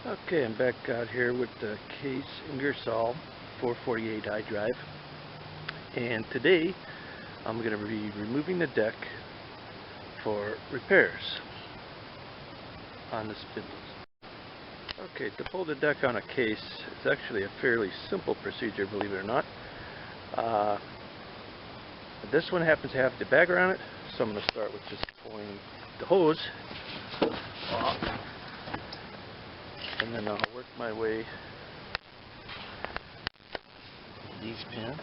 Okay, I'm back out here with the Case Ingersoll 448 hydriv, and today I'm going to be removing the deck for repairs on the spindles. Okay, to pull the deck on a case, it's actually a fairly simple procedure, believe it or not. This one happens to have the bagger on it, so I'm going to start with just pulling the hose off. And then I'll work my way to these pins.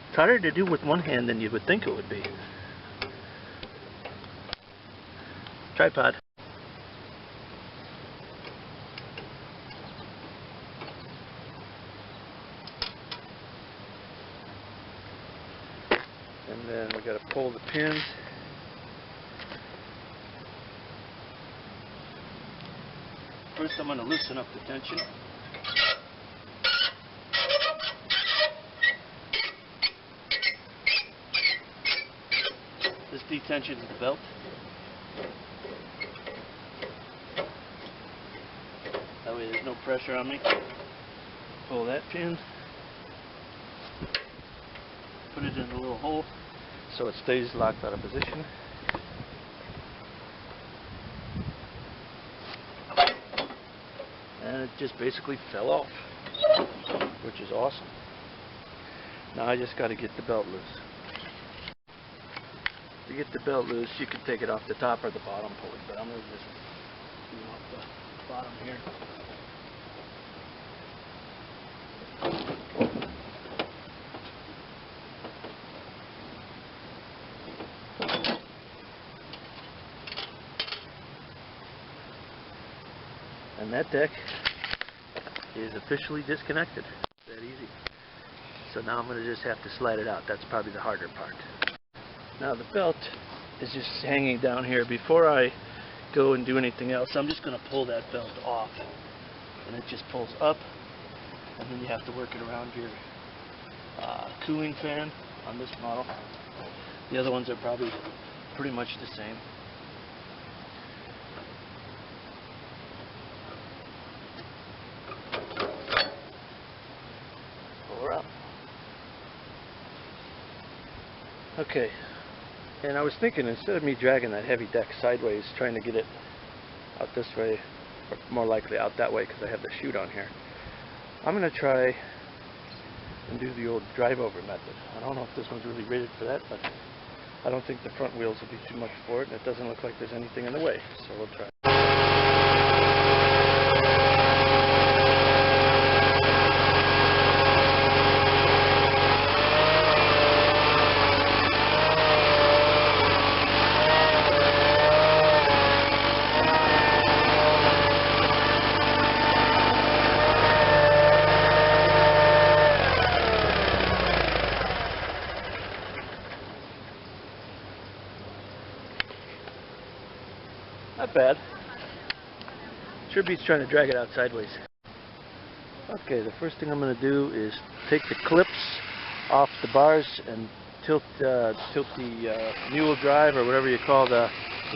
It's harder to do with one hand than you would think it would be. Tripod. And then we got to pull the pins. First I'm going to loosen up the tension. This detensions the belt. That way there's no pressure on me. Pull that pin. Put it in a little hole so it stays locked out of position. And it just basically fell off, which is awesome. Now I just got to get the belt loose. To get the belt loose, you can take it off the top or the bottom pulley, but I'm going to just do it off the bottom here. And that deck is officially disconnected. That easy. So now I'm going to just have to slide it out. That's probably the harder part. Now the belt is just hanging down here. Before I go and do anything else, I'm just going to pull that belt off. And it just pulls up. And then you have to work it around your cooling fan on this model. The other ones are probably pretty much the same. Okay, and I was thinking, instead of me dragging that heavy deck sideways, trying to get it out this way, or more likely out that way because I have the chute on here, I'm going to try and do the old drive-over method. I don't know if this one's really rated for that, but I don't think the front wheels will be too much for it, and it doesn't look like there's anything in the way, so we'll try. Not bad. Sure beats trying to drag it out sideways. Okay, the first thing I'm going to do is take the clips off the bars and tilt the mule drive, or whatever you call the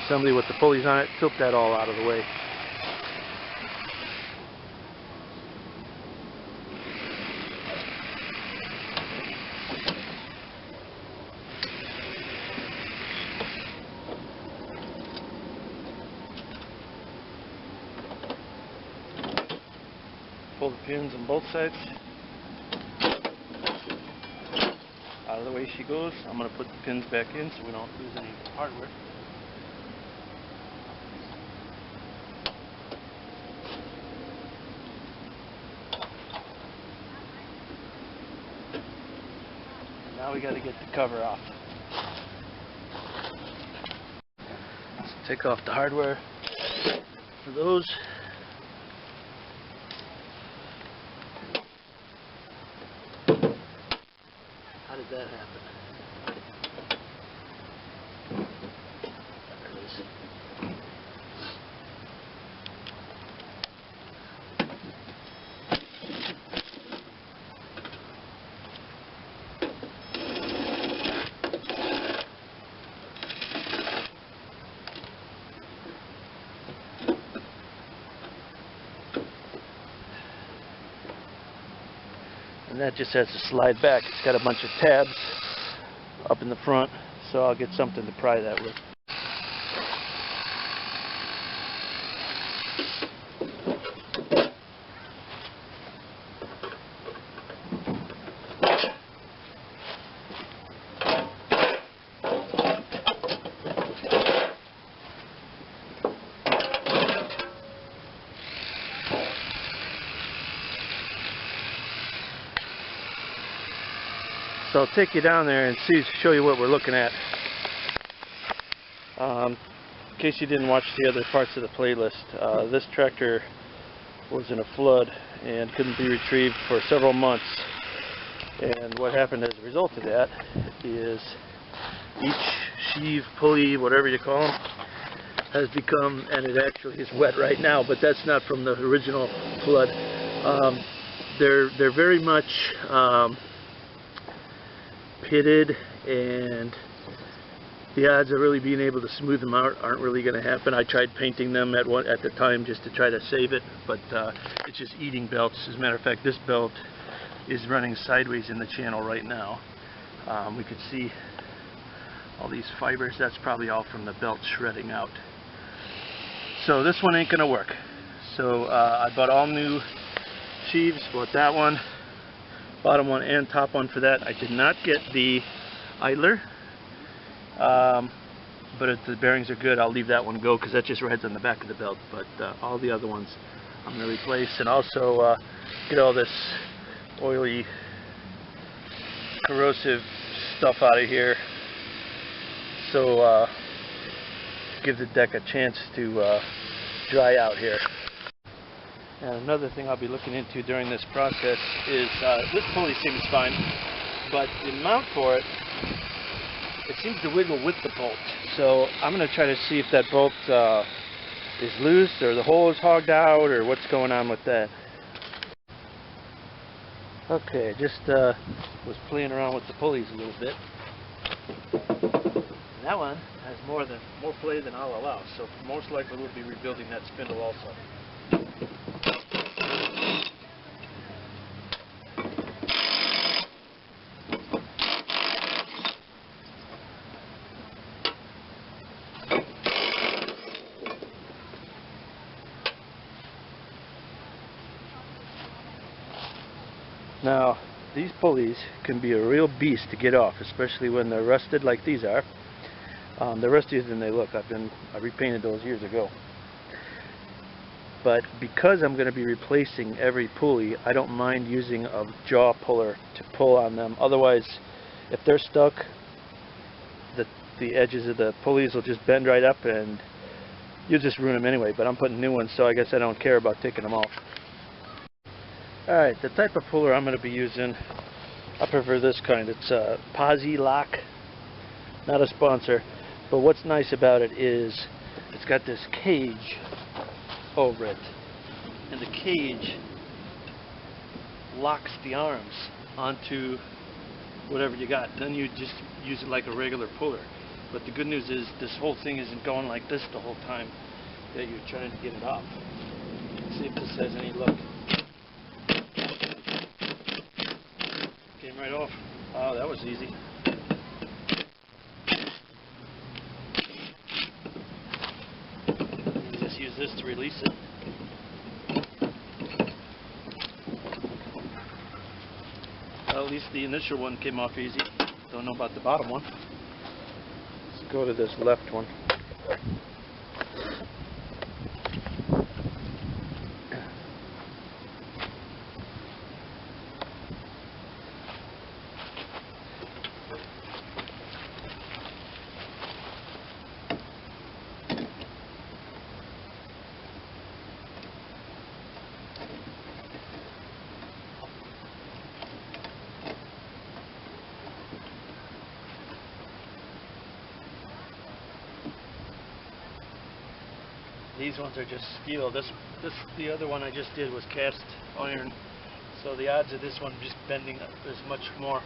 assembly with the pulleys on it, tilt that all out of the way. Pull the pins on both sides. Out of the way she goes. I'm going to put the pins back in so we don't lose any hardware. And now we got to get the cover off. Let's take off the hardware for those. did that happen? There it is. and that just has to slide back. It's got a bunch of tabs up in the front, so I'll get something to pry that with. So I'll take you down there and show you what we're looking at. In case you didn't watch the other parts of the playlist, this tractor was in a flood and couldn't be retrieved for several months. And what happened as a result of that is each sheave, pulley, whatever you call them, has become, and it actually is wet right now, but that's not from the original flood. They're very much pitted, and the odds of really being able to smooth them out aren't really going to happen. I tried painting them at the time just to try to save it, but it's just eating belts. As a matter of fact, this belt is running sideways in the channel right now. We could see all these fibers. That's probably all from the belt shredding out. So this one ain't going to work. So I bought all new sheaves, bought that one, bottom one and top one for that. I did not get the idler, but if the bearings are good, I'll leave that one go because that just rides on the back of the belt. But all the other ones I'm going to replace, and also get all this oily, corrosive stuff out of here, so give the deck a chance to dry out here. And another thing I'll be looking into during this process is this pulley seems fine, but the mount for it, it seems to wiggle with the bolt. So I'm going to try to see if that bolt is loose or the hole is hogged out or what's going on with that. Okay, just was playing around with the pulleys a little bit. And that one has more play than I'll allow, so most likely we'll be rebuilding that spindle also. Now, these pulleys can be a real beast to get off, especially when they're rusted like these are. They're rustier than they look. I repainted those years ago. But because I'm going to be replacing every pulley, I don't mind using a jaw puller to pull on them. Otherwise, if they're stuck, the edges of the pulleys will just bend right up and you'll just ruin them anyway. But I'm putting new ones, so I guess I don't care about taking them off. Alright, the type of puller I'm going to be using, I prefer this kind. It's a Posi lock, not a sponsor, but what's nice about it is it's got this cage over it, and the cage locks the arms onto whatever you got. Then you just use it like a regular puller. But the good news is this whole thing isn't going like this the whole time that you're trying to get it off. Let's see if this has any luck. Came right off. Oh, that was easy. Just use this to release it. Well, at least the initial one came off easy. Don't know about the bottom one. Let's go to this left one. These ones are just steel. The other one I just did was cast iron, so the odds of this one just bending up is much more.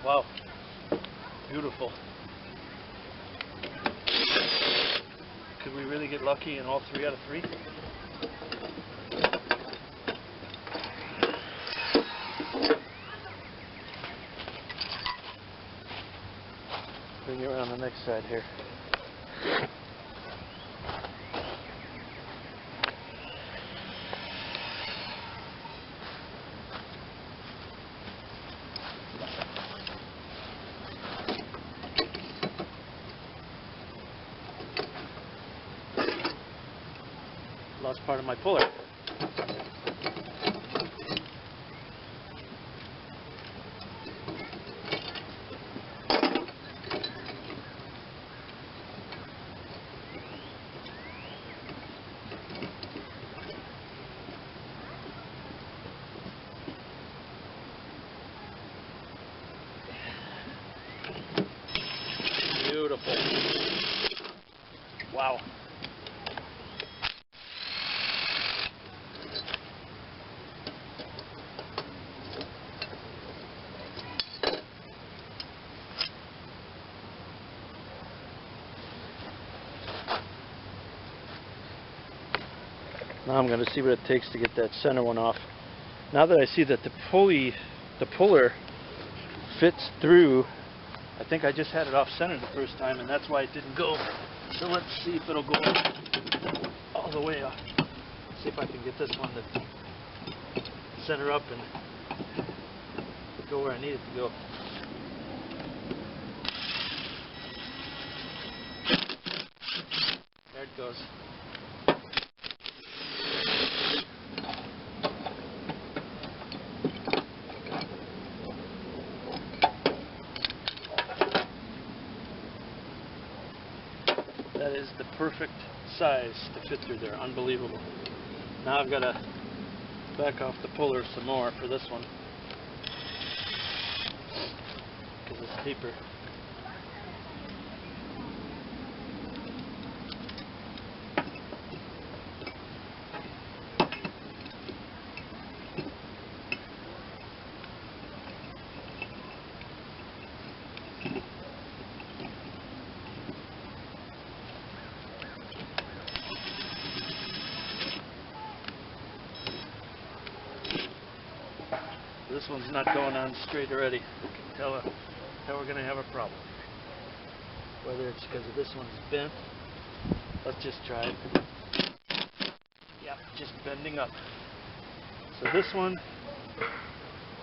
Wow, beautiful. Could we really get lucky in all 3 out of 3? Bring you around the next side here. Lost part of my puller. Beautiful. Wow. Now I'm going to see what it takes to get that center one off. Now that I see that the puller fits through, I think I just had it off center the first time and that's why it didn't go. So let's see if it'll go all the way up. See if I can get this one to center up and go where I need it to go. There it goes. That is the perfect size to fit through there. Unbelievable. Now I've got to back off the puller some more for this one because it's deeper. This one's not going on straight already. You can tell that we're going to have a problem. Whether it's because of this one's bent. Let's just try it. Yep, just bending up. So this one,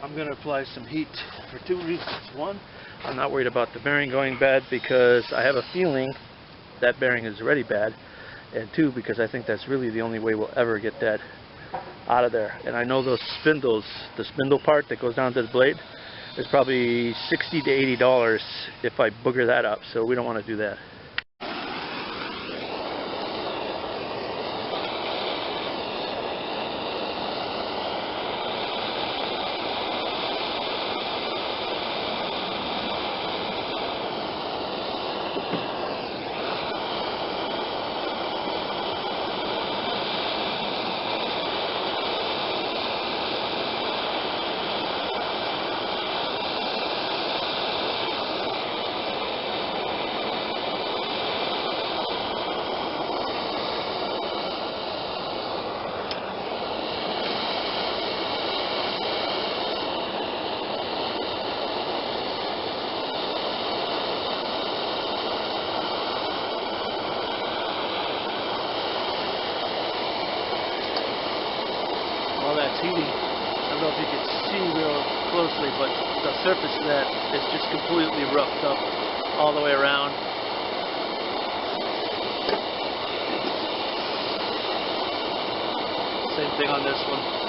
I'm going to apply some heat for two reasons. One, I'm not worried about the bearing going bad because I have a feeling that bearing is already bad. And two, because I think that's really the only way we'll ever get that out of there. And I know those spindles, the spindle part that goes down to the blade, is probably $60 to $80 if I booger that up, so we don't want to do that. All that's heating. I don't know if you can see real closely, but the surface of that is just completely roughed up all the way around. Same thing on this one.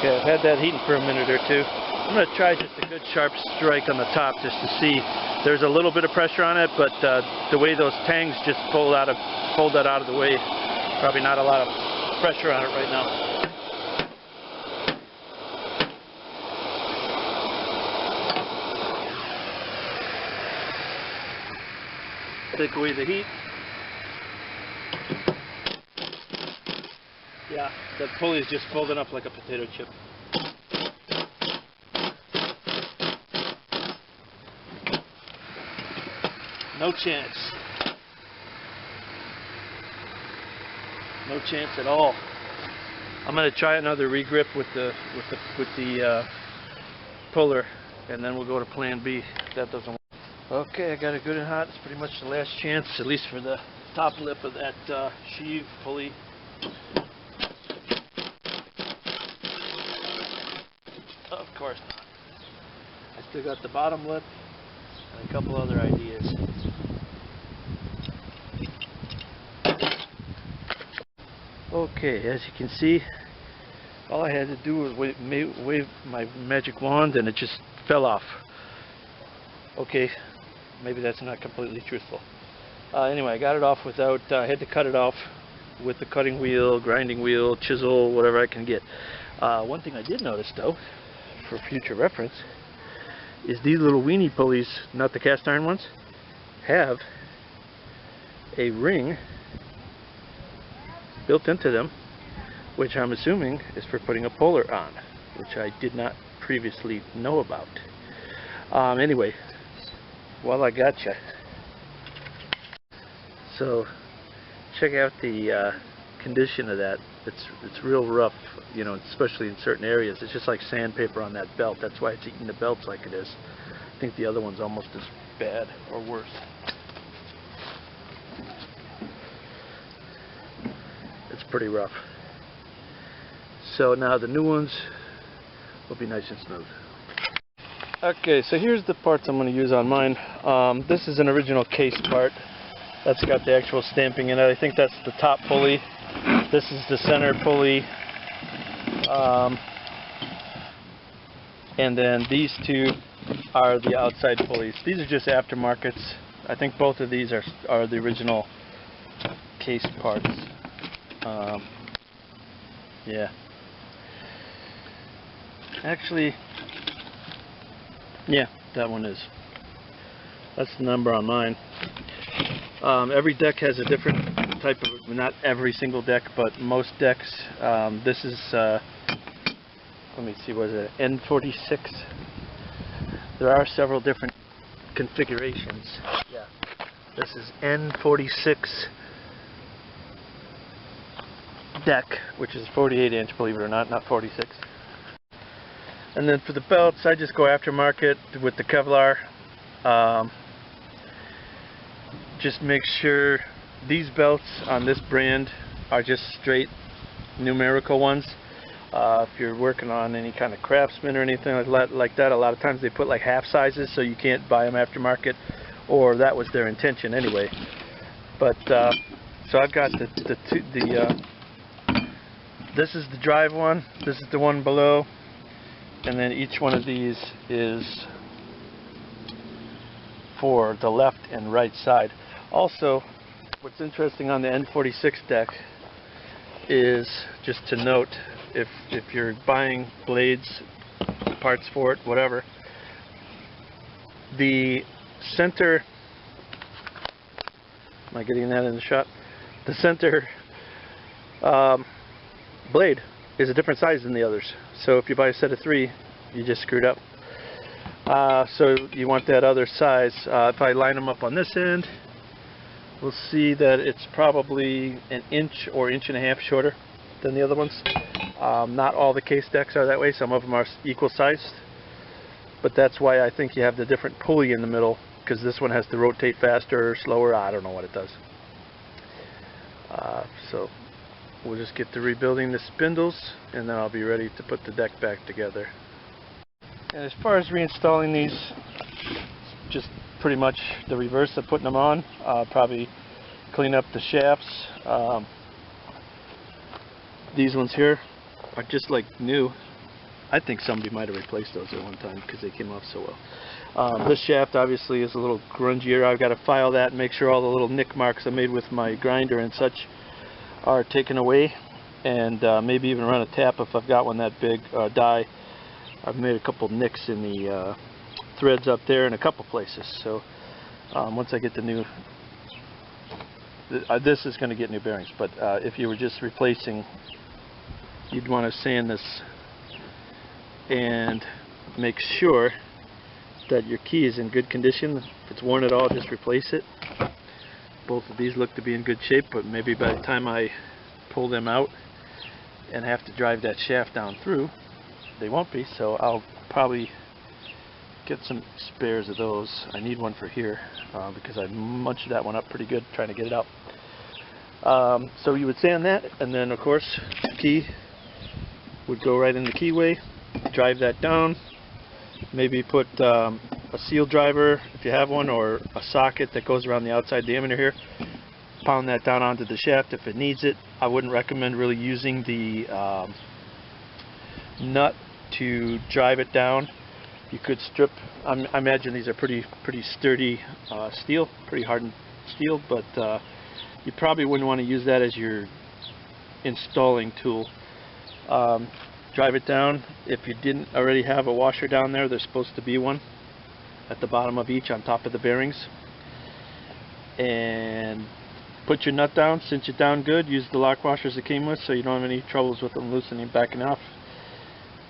Okay, I've had that heating for a minute or two. I'm going to try just a good sharp strike on the top just to see. There's a little bit of pressure on it, but the way those tangs just pulled that out of the way, probably not a lot of pressure on it right now. Take away the heat. Yeah, that pulley is just folding up like a potato chip. No chance. No chance at all. I'm going to try another regrip with the puller, and then we'll go to plan B if that doesn't work. Okay, I got it good and hot. It's pretty much the last chance, at least for the top lip of that sheave pulley. Of course not. I still got the bottom lip and a couple other ideas. Okay, as you can see, all I had to do was wave my magic wand and it just fell off. Okay, maybe that's not completely truthful. Anyway, I got it off without, I had to cut it off with the cutting wheel, grinding wheel, chisel, whatever I can get. One thing I did notice though, for future reference, is these little weenie pulleys, not the cast iron ones, have a ring built into them, which I'm assuming is for putting a puller on, which I did not previously know about. Anyway, while I got you, so check out the condition of that. It's real rough, you know, especially in certain areas. It's just like sandpaper on that belt. That's why it's eating the belts like it is. I think the other one's almost as bad or worse. It's pretty rough. So now the new ones will be nice and smooth. Okay, so here's the parts I'm going to use on mine. This is an original Case part. That's got the actual stamping in it. I think that's the top pulley. This is the center pulley. And then these two are the outside pulleys. These are just aftermarkets. I think both of these are the original Case parts. Yeah. Actually, yeah, that one is. That's the number on mine. Every deck has a different type of, not every single deck, but most decks. This is, let me see, what is it, N46? There are several different configurations. Yeah. This is N46 deck, which is 48 inch, believe it or not 46. And then for the belts, I just go aftermarket with the Kevlar. Just make sure these belts on this brand are just straight numerical ones. If you're working on any kind of Craftsman or anything like that, a lot of times they put like half sizes, so you can't buy them aftermarket, or that was their intention anyway. But so I've got this is the drive one, this is the one below, and then each one of these is for the left and right side. Also, what's interesting on the N46 deck is just to note, if you're buying blades, parts for it, whatever, the center, am I getting that in the shot? The center blade is a different size than the others. So if you buy a set of 3, you just screwed up. So you want that other size. If I line them up on this end, we'll see that it's probably an inch or inch and a half shorter than the other ones. Not all the Case decks are that way. Some of them are equal sized, but that's why I think you have the different pulley in the middle, because this one has to rotate faster or slower. I don't know what it does. So we'll just get to rebuilding the spindles, and then I'll be ready to put the deck back together. And as far as reinstalling these, just pretty much the reverse of putting them on. Probably clean up the shafts. These ones here are just like new. I think somebody might have replaced those at one time because they came off so well. This shaft obviously is a little grungier. I've got to file that and make sure all the little nick marks I made with my grinder and such are taken away, and maybe even run a tap if I've got one that big, die. I've made a couple nicks in the threads up there in a couple places, so once I get the new, this is going to get new bearings, but if you were just replacing, you'd want to sand this and make sure that your key is in good condition. If it's worn at all, just replace it. Both of these look to be in good shape, but maybe by the time I pull them out and have to drive that shaft down through, they won't be, so I'll probably get some spares of those. I need one for here because I munched that one up pretty good trying to get it out. So you would sand that, and then of course the key would go right in the keyway, drive that down, maybe put a seal driver if you have one, or a socket that goes around the outside diameter here, pound that down onto the shaft if it needs it. I wouldn't recommend really using the nut to drive it down. You could strip, I imagine these are pretty sturdy steel, pretty hardened steel, but you probably wouldn't want to use that as your installing tool. Drive it down. If you didn't already have a washer down there, there's supposed to be one at the bottom of each on top of the bearings. And put your nut down, cinch it down good, use the lock washers it came with so you don't have any troubles with them loosening, backing off.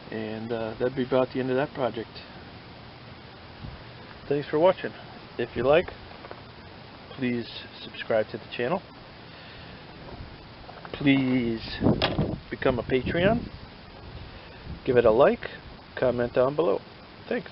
And that'd be about the end of that project. Thanks for watching. If you like, please subscribe to the channel. Please become a Patreon. Give it a like, comment down below. Thanks.